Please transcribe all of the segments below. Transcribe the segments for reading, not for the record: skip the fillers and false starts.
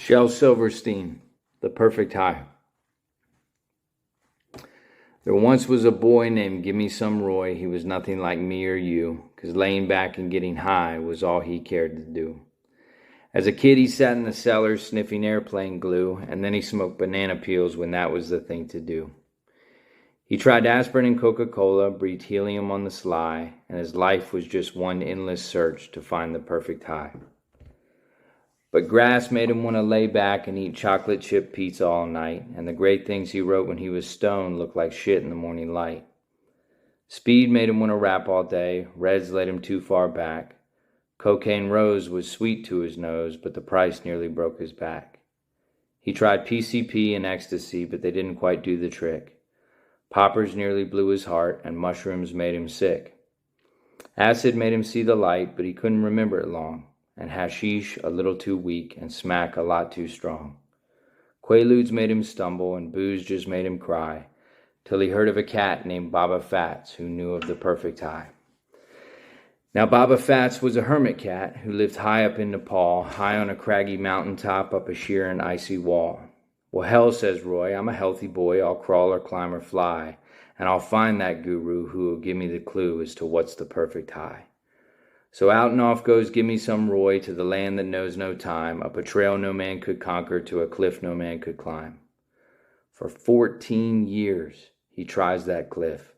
Shel Silverstein, The Perfect High. There once was a boy named Gimme Some Roy. He was nothing like me or you, 'cause laying back and getting high was all he cared to do. As a kid, he sat in the cellar sniffing airplane glue, and then he smoked banana peels when that was the thing to do. He tried aspirin and Coca-Cola, breathed helium on the sly, and his life was just one endless search to find the perfect high. But grass made him want to lay back and eat chocolate chip pizza all night, and the great things he wrote when he was stoned looked like shit in the morning light. Speed made him want to rap all day, Reds laid him too far back. Cocaine Rose was sweet to his nose, but the price nearly broke his back. He tried PCP and ecstasy, but they didn't quite do the trick. Poppers nearly blew his heart, and mushrooms made him sick. Acid made him see the light, but he couldn't remember it long. And hashish a little too weak, and smack a lot too strong. Quaaludes made him stumble, and booze just made him cry, till he heard of a cat named Baba Fats who knew of the perfect high. Now Baba Fats was a hermit cat who lived high up in Nepal, high on a craggy mountaintop up a sheer and icy wall. Well, hell, says Roy, I'm a healthy boy, I'll crawl or climb or fly, and I'll find that guru who will give me the clue as to what's the perfect high. So out and off goes Gimme Some Roy to the land that knows no time, up a trail no man could conquer to a cliff no man could climb. For 14 years he tries that cliff,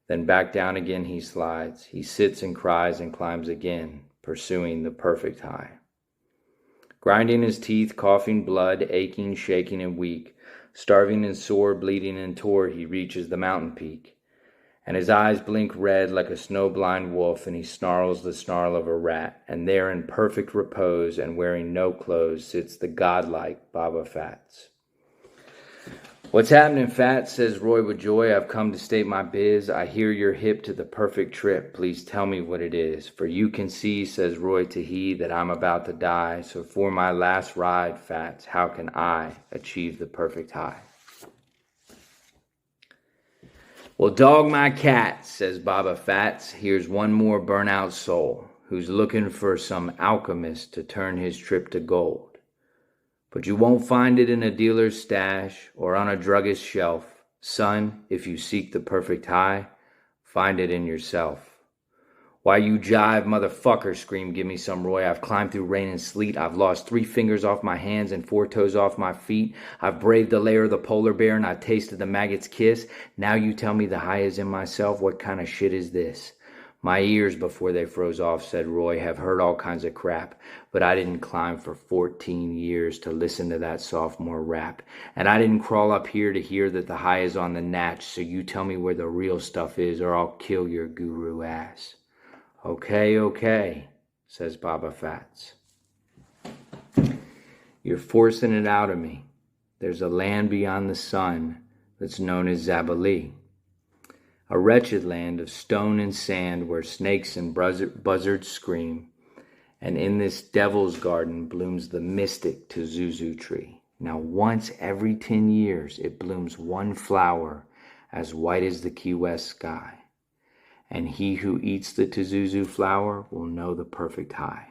then back down again he slides. He sits and cries and climbs again, pursuing the perfect high. Grinding his teeth, coughing blood, aching, shaking and weak, starving and sore, bleeding and tore, he reaches the mountain peak. And his eyes blink red like a snow-blind wolf, and he snarls the snarl of a rat. And there in perfect repose and wearing no clothes sits the godlike Baba Fats. What's happening, Fats, says Roy with joy. I've come to state my biz. I hear you're hip to the perfect trip. Please tell me what it is. For you can see, says Roy to he, that I'm about to die. So for my last ride, Fats, how can I achieve the perfect high? Well, dog my cat, says Baba Fats. Here's one more burnout soul who's looking for some alchemist to turn his trip to gold. But you won't find it in a dealer's stash or on a druggist's shelf. Son, if you seek the perfect high, find it in yourself. Why you jive, motherfucker, screamed Gimme Some Roy. I've climbed through rain and sleet. I've lost 3 fingers off my hands and 4 toes off my feet. I've braved the lair of the polar bear and I've tasted the maggot's kiss. Now you tell me the high is in myself. What kind of shit is this? My ears, before they froze off, said Roy, have heard all kinds of crap. But I didn't climb for 14 years to listen to that sophomore rap. And I didn't crawl up here to hear that the high is on the natch. So you tell me where the real stuff is or I'll kill your guru ass. Okay, says Baba Fats. You're forcing it out of me. There's a land beyond the sun that's known as Zabali. A wretched land of stone and sand where snakes and buzzards scream. And in this devil's garden blooms the mystic Tizuzu tree. Now once every 10 years it blooms one flower as white as the Key West sky. And he who eats the Tizuzu flower will know the perfect high.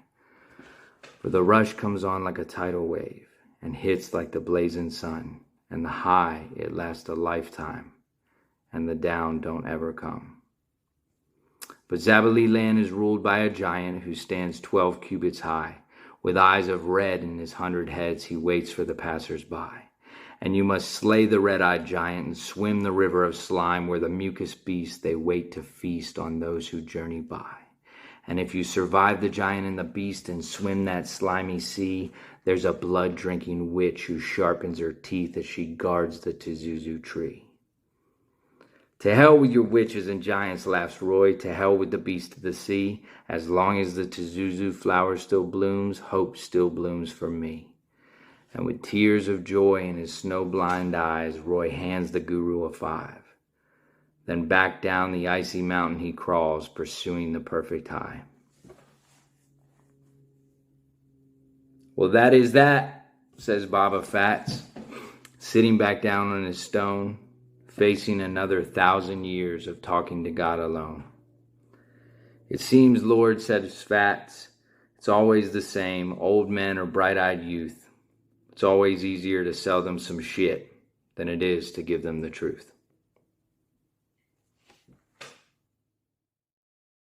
For the rush comes on like a tidal wave and hits like the blazing sun. And the high, it lasts a lifetime, and the down don't ever come. But Zabali land is ruled by a giant who stands 12 cubits high. With eyes of red in his 100 heads, he waits for the passers-by. And you must slay the red-eyed giant and swim the river of slime where the mucus beasts, they wait to feast on those who journey by. And if you survive the giant and the beast and swim that slimy sea, there's a blood-drinking witch who sharpens her teeth as she guards the Tizuzu tree. To hell with your witches and giants, laughs Roy. To hell with the beast of the sea. As long as the Tizuzu flower still blooms, hope still blooms for me. And with tears of joy in his snow-blind eyes, Roy hands the guru a 5. Then back down the icy mountain he crawls, pursuing the perfect high. Well, that is that, says Baba Fats, sitting back down on his stone, facing another 1,000 years of talking to God alone. It seems, Lord, says Fats, it's always the same, old men or bright-eyed youth. It's always easier to sell them some shit than it is to give them the truth.